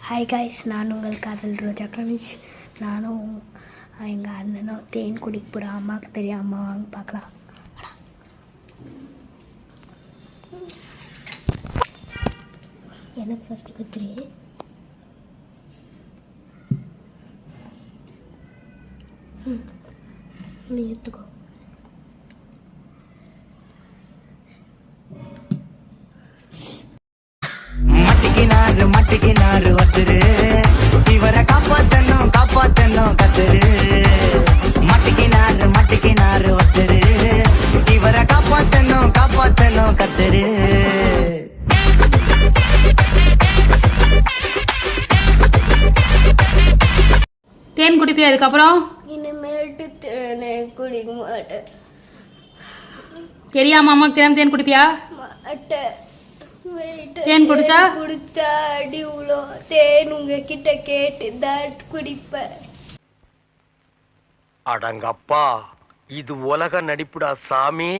Hi guys, நான் உங்கள் காதல் ரோஜா கணேஷ். நானும் எங்கள் அண்ணனும் தேன் குடிக்க போகிறோம். அம்மாவுக்கு தெரியும். அம்மா வாங்க பார்க்கலாம். எனக்கு ஃபஸ்ட்டு குத்துரு. நீ எடுத்துக்கோ. மட்டிக்கினாரு ஒருத்தரு, இவரை காப்பாத்தணும் கத்துரு. மட்டிக்கினாரு ஒருத்தரு, இவரை காப்பாத்தணும் கத்துரு. தேன் குடிப்பியா? அதுக்கப்புறம் இனிமேட்டு தேனே குடிக்க மாட்டேன். தெரியாம அம்மா தெரியாம தேன் குடிப்பியா? மாட்டேன். தேன் குடிச்சா அடி உலோ தேன் உங்ககிட்ட கேட்டு தான் குடிப்பேன். அடங்கப்பா, இது உலக நடிப்புடா சாமி.